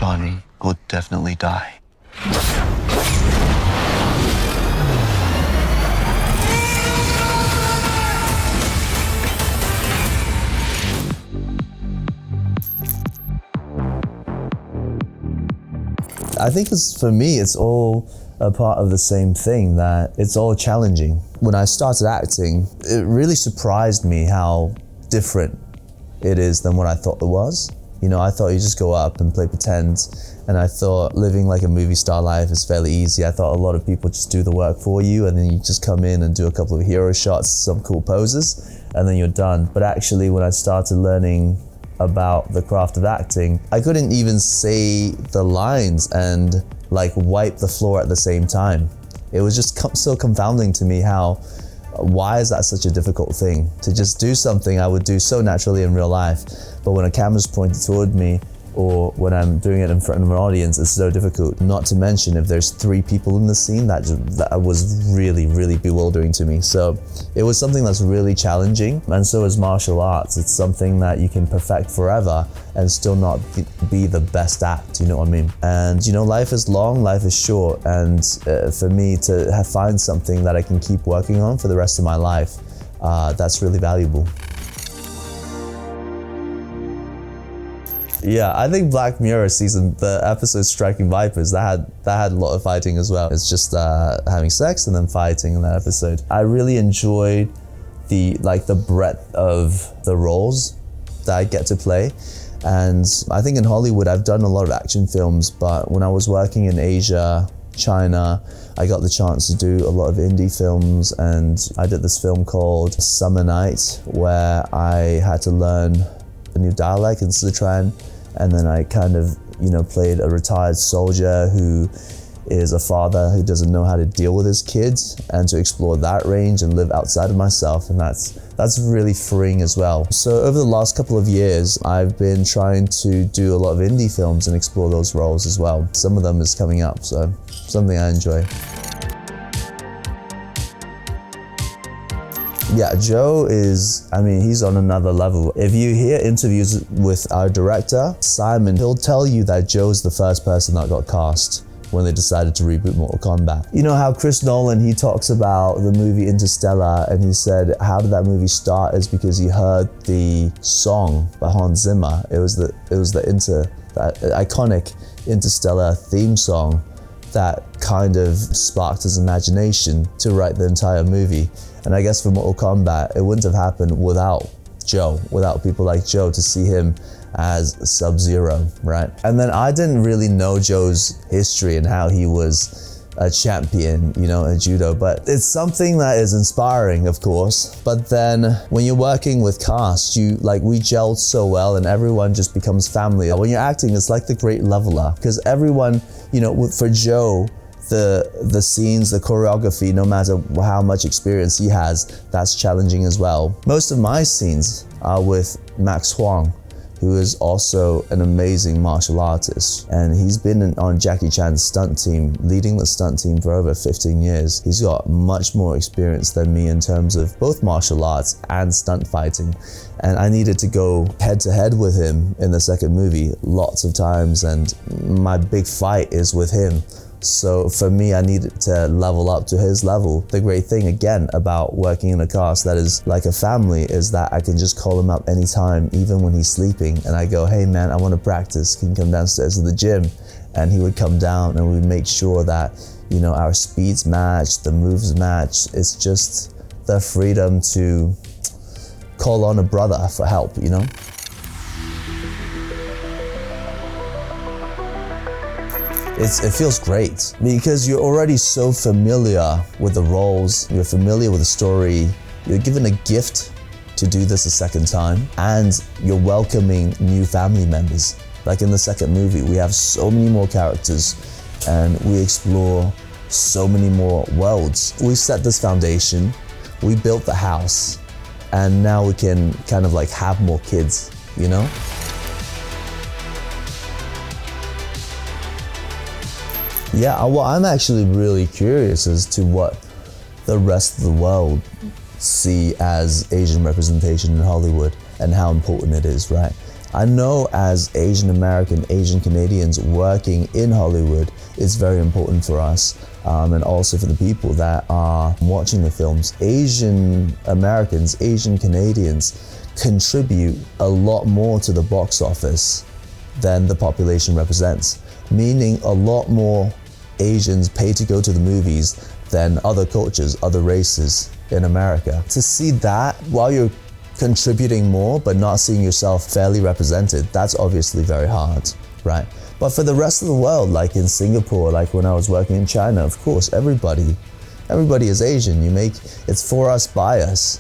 Johnny would definitely die. I think for me, it's all a part of the same thing, that it's all challenging. When I started acting, it really surprised me how different it is than what I thought it was. You know, I thought you just go up and play pretend, and I thought living like a movie star life is fairly easy. I thought a lot of people just do the work for you, and then you just come in and do a couple of hero shots, some cool poses, and then you're done. But actually, when I started learning about the craft of acting, I couldn't even say the lines and like wipe the floor at the same time. It was just so confounding to me why is that such a difficult thing? To just do something I would do so naturally in real life, but when a camera's pointed toward me, or when I'm doing it in front of an audience, it's so difficult. Not to mention if there's 3 people in the scene, that was really, really bewildering to me. So it was something that's really challenging, and so is martial arts. It's something that you can perfect forever and still not be the best at, you know what I mean? And you know, life is long, life is short, and for me to find something that I can keep working on for the rest of my life, that's really valuable. Yeah, I think Black Mirror the episode Striking Vipers, that had a lot of fighting as well. It's just having sex and then fighting in that episode. I really enjoyed the breadth of the roles that I get to play. And I think in Hollywood, I've done a lot of action films, but when I was working in Asia, China, I got the chance to do a lot of indie films, and I did this film called Summer Night, where I had to learn a new dialect in Sichuan. And then I kind of, played a retired soldier who is a father who doesn't know how to deal with his kids, and to explore that range and live outside of myself. And that's really freeing as well. So over the last couple of years, I've been trying to do a lot of indie films and explore those roles as well. Some of them is coming up, so something I enjoy. Yeah, Joe he's on another level. If you hear interviews with our director, Simon, he'll tell you that Joe's the first person that got cast when they decided to reboot Mortal Kombat. You know how Chris Nolan, he talks about the movie Interstellar, and he said how did that movie start is because he heard the song by Hans Zimmer. It was the iconic Interstellar theme song that kind of sparked his imagination to write the entire movie. And I guess for Mortal Kombat, it wouldn't have happened without Joe, without people like Joe, to see him as Sub-Zero, right? And then I didn't really know Joe's history and how he was a champion, in judo, but it's something that is inspiring, of course. But then when you're working with cast, we gelled so well, and everyone just becomes family. When you're acting, it's like the great leveler, because everyone, for Joe, the scenes, the choreography, no matter how much experience he has, that's challenging as well. Most of my scenes are with Max Huang, who is also an amazing martial artist. And he's been on Jackie Chan's stunt team, leading the stunt team for over 15 years. He's got much more experience than me in terms of both martial arts and stunt fighting. And I needed to go head to head with him in the second movie lots of times, and my big fight is with him. So for me, I needed to level up to his level. The great thing, again, about working in a cast that is like a family is that I can just call him up anytime, even when he's sleeping. And I go, hey man, I want to practice. Can you come downstairs to the gym? And he would come down, and we'd make sure that, our speeds match, the moves match. It's just the freedom to call on a brother for help, It feels great because you're already so familiar with the roles, you're familiar with the story, you're given a gift to do this a second time, and you're welcoming new family members. Like in the second movie, we have so many more characters and we explore so many more worlds. We set this foundation, we built the house, and now we can kind of have more kids, Yeah, well, I'm actually really curious as to what the rest of the world see as Asian representation in Hollywood and how important it is, right? I know as Asian American, Asian Canadians working in Hollywood, it's very important for us, and also for the people that are watching the films. Asian Americans, Asian Canadians contribute a lot more to the box office than the population represents, meaning a lot more Asians pay to go to the movies than other cultures, other races in America. To see that while you're contributing more but not seeing yourself fairly represented, that's obviously very hard, right? But for the rest of the world, like in Singapore, like when I was working in China, of course, everybody is Asian. It's for us, by us.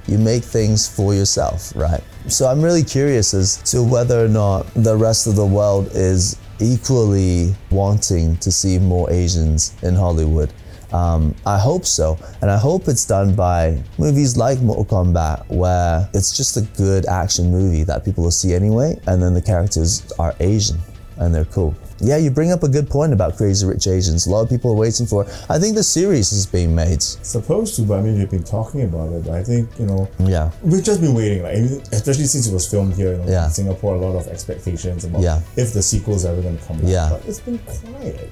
You make things for yourself, right? So I'm really curious as to whether or not the rest of the world is equally wanting to see more Asians in Hollywood. I hope so, and I hope it's done by movies like Mortal Kombat, where it's just a good action movie that people will see anyway, and then the characters are Asian and they're cool. Yeah, you bring up a good point about Crazy Rich Asians. A lot of people are waiting for it. I think the series is being made. Supposed to, but I mean, they've been talking about it. But I think, Yeah. we've just been waiting, like, especially since it was filmed here in Singapore, a lot of expectations about if the sequel's ever going to come out. But it's been quiet.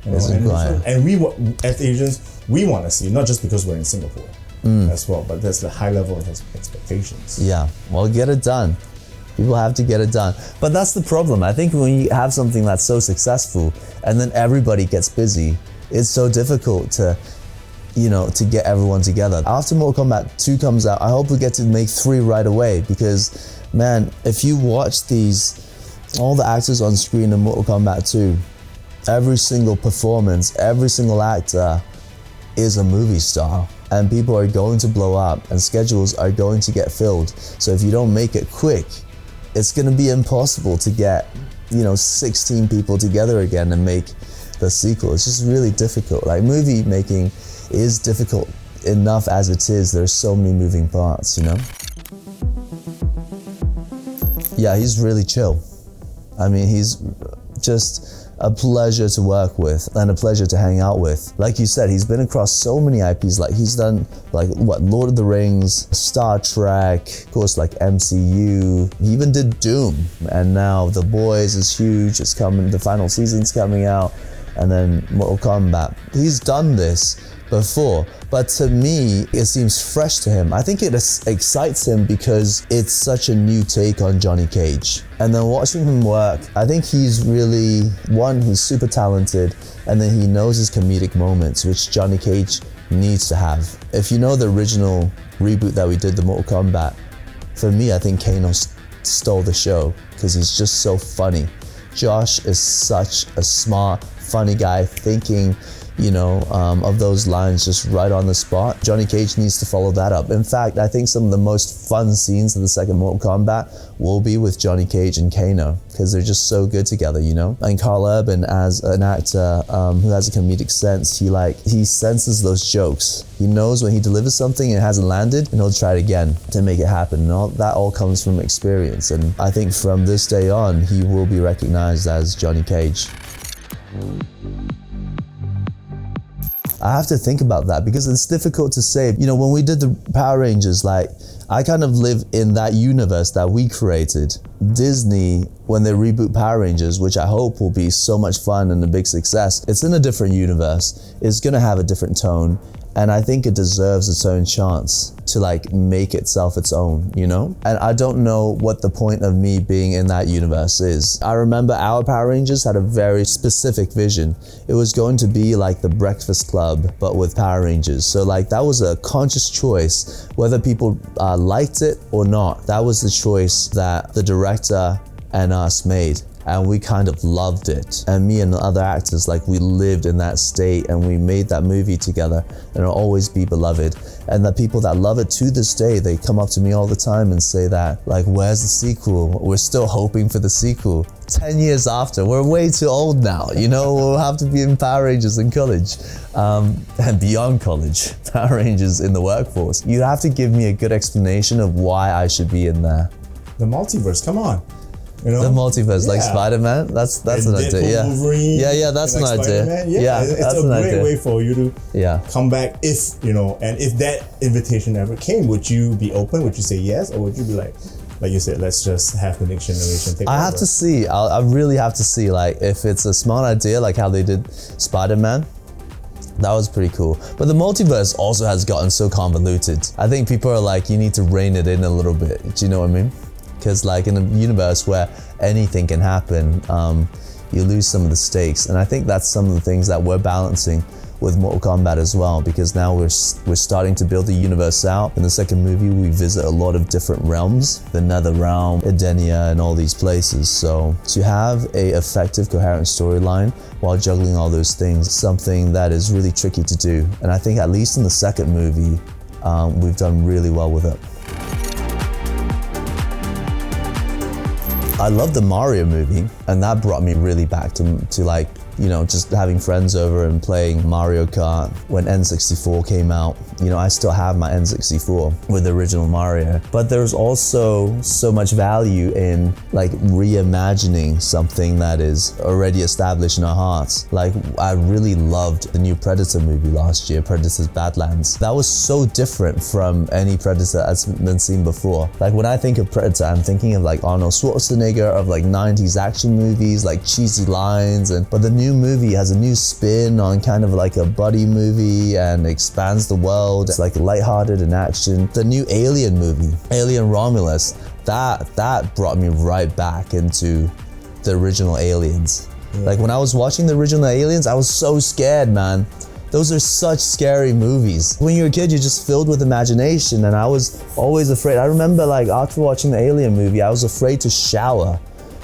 It's been quiet. And we, as Asians, we want to see, not just because we're in Singapore as well, but there's the high level of expectations. Yeah, well, get it done. People have to get it done. But that's the problem. I think when you have something that's so successful and then everybody gets busy, it's so difficult to get everyone together. After Mortal Kombat 2 comes out, I hope we get to make 3 right away, because, man, if you watch all the actors on screen in Mortal Kombat 2, every single performance, every single actor is a movie star. And people are going to blow up and schedules are going to get filled. So if you don't make it quick, it's going to be impossible to get 16 people together again and make the sequel. It's just really difficult. Like, movie making is difficult enough as it is. There's so many moving parts, Yeah, he's really chill. I mean, he's just a pleasure to work with and a pleasure to hang out with. Like you said, he's been across so many IPs. Like, he's done Lord of the Rings, Star Trek, of course, like MCU. He even did Doom, and now The Boys is huge. It's coming, the final season's coming out, and then Mortal Kombat. He's done this before, but to me, it seems fresh to him. I think it excites him because it's such a new take on Johnny Cage. And then watching him work, I think he's really, he's super talented, and then he knows his comedic moments, which Johnny Cage needs to have. If you know the original reboot that we did, the Mortal Kombat, for me, I think Kano stole the show because he's just so funny. Josh is such a smart, funny guy, thinking of those lines just right on the spot. Johnny Cage needs to follow that up. In fact, I think some of the most fun scenes of the second Mortal Kombat will be with Johnny Cage and Kano, because they're just so good together, And Karl Urban, as an actor who has a comedic sense, he senses those jokes. He knows when he delivers something and it hasn't landed, and he'll try it again to make it happen. And that all comes from experience. And I think from this day on, he will be recognized as Johnny Cage. I have to think about that because it's difficult to say. When we did the Power Rangers, I kind of live in that universe that we created. Disney, when they reboot Power Rangers, which I hope will be so much fun and a big success, it's in a different universe. It's gonna have a different tone. And I think it deserves its own chance to make itself its own, And I don't know what the point of me being in that universe is. I remember our Power Rangers had a very specific vision. It was going to be like the Breakfast Club, but with Power Rangers. So that was a conscious choice, whether people liked it or not. That was the choice that the director and us made. And we kind of loved it. And me and the other actors, we lived in that state and we made that movie together, and it'll always be beloved. And the people that love it to this day, they come up to me all the time and say that, where's the sequel? We're still hoping for the sequel. 10 years after, we're way too old now, we'll have to be in Power Rangers in college. And beyond college, Power Rangers in the workforce. You have to give me a good explanation of why I should be in there. The multiverse, come on. The multiverse, like Spider-Man, that's an idea. Wolverine, that's an idea. It's a great way for you to come back if, and if that invitation ever came, would you be open? Would you say yes? Or would you be like, like you said, let's just have the next generation take I over. have to see. I really have to see, like, if it's a smart idea, like how they did Spider-Man. That was pretty cool. But the multiverse also has gotten so convoluted. I think people are like, you need to rein it in a little bit. Do you know what I mean? Because like in a universe where anything can happen, you lose some of the stakes. And I think that's some of the things that we're balancing with Mortal Kombat as well, because now we're starting to build the universe out. In the second movie, we visit a lot of different realms, the Nether Realm, Edenia, and all these places. So to have a effective, coherent storyline while juggling all those things is something that is really tricky to do. And I think at least in the second movie, we've done really well with it. I love the Mario movie, and that brought me really back to like, you know, just having friends over and playing Mario Kart. When N64 came out, you know, I still have my N64 with the original Mario. But there's also so much value in like reimagining something that is already established in our hearts. Like, I really loved the new Predator movie last year, Predator's Badlands. That was so different from any Predator that's been seen before. Like, when I think of Predator, I'm thinking of like Arnold Schwarzenegger, of like 90s action movies, like cheesy lines, but the new movie has a new spin on kind of like a buddy movie and expands the world. It's like lighthearted and action. The new Alien movie, Alien Romulus, that brought me right back into the original Aliens. Yeah. Like when I was watching the original Aliens, I was so scared, man. Those are such scary movies. When you're a kid, you're just filled with imagination, and I was always afraid. I remember like after watching the Alien movie, I was afraid to shower,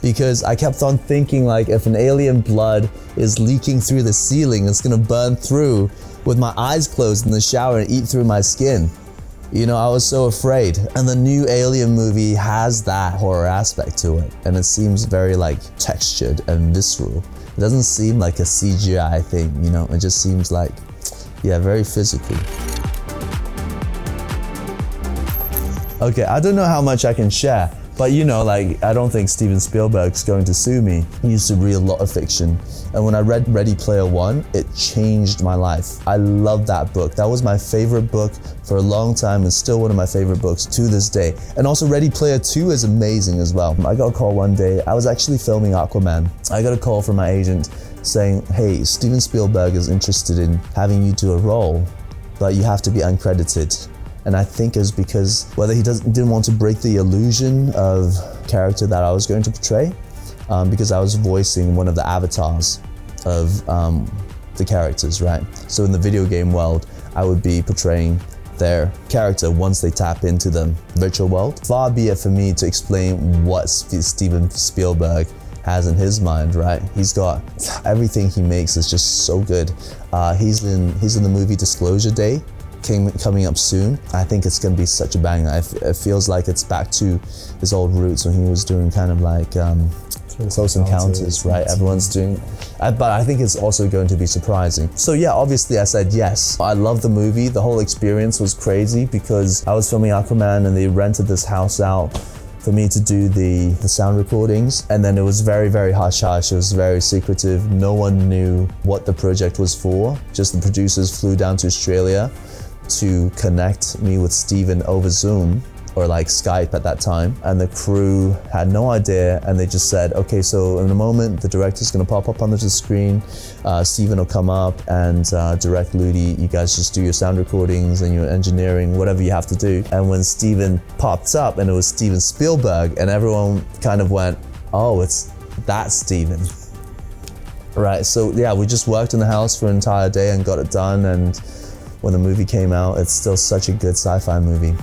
because I kept on thinking like if an alien blood is leaking through the ceiling, it's gonna burn through with my eyes closed in the shower and eat through my skin. You know, I was so afraid. And the new Alien movie has that horror aspect to it, and it seems very like textured and visceral. It doesn't seem like a CGI thing, you know, it just seems like, yeah, very physical. Okay, I don't know how much I can share, but you know, like, I don't think Steven Spielberg's going to sue me. He used to read a lot of fiction, and when I read Ready Player One, it changed my life. I love that book. That was my favorite book for a long time, and still one of my favorite books to this day. And also Ready Player Two is amazing as well. I got a call one day, I was actually filming Aquaman. I got a call from my agent saying, hey, Steven Spielberg is interested in having you do a role, but you have to be uncredited. And I think it's because whether he didn't want to break the illusion of character that I was going to portray, because I was voicing one of the avatars of the characters, right? So in the video game world, I would be portraying their character once they tap into the virtual world. Far be it for me to explain what Steven Spielberg has in his mind, right? He's got everything he makes is just so good. He's in the movie Disclosure Day, coming up soon. I think it's gonna be such a banger. It feels like it's back to his old roots when he was doing kind of like Close Encounters, right? Everyone's doing, but I think it's also going to be surprising. So yeah, obviously I said yes. I love the movie. The whole experience was crazy because I was filming Aquaman and they rented this house out for me to do the sound recordings, and then it was very, very hush-hush. It was very secretive. No one knew what the project was for. Just the producers flew down to Australia to connect me with Steven over Zoom, or like Skype at that time, and the crew had no idea, and they just said, okay, so in a moment the director's gonna pop up on the screen, Steven will come up and direct Ludi, you guys just do your sound recordings and your engineering, whatever you have to do. And when Steven popped up and it was Steven Spielberg, and everyone kind of went, oh, it's that Steven. Right, so yeah, we just worked in the house for an entire day and got it done, and when the movie came out, it's still such a good sci-fi movie.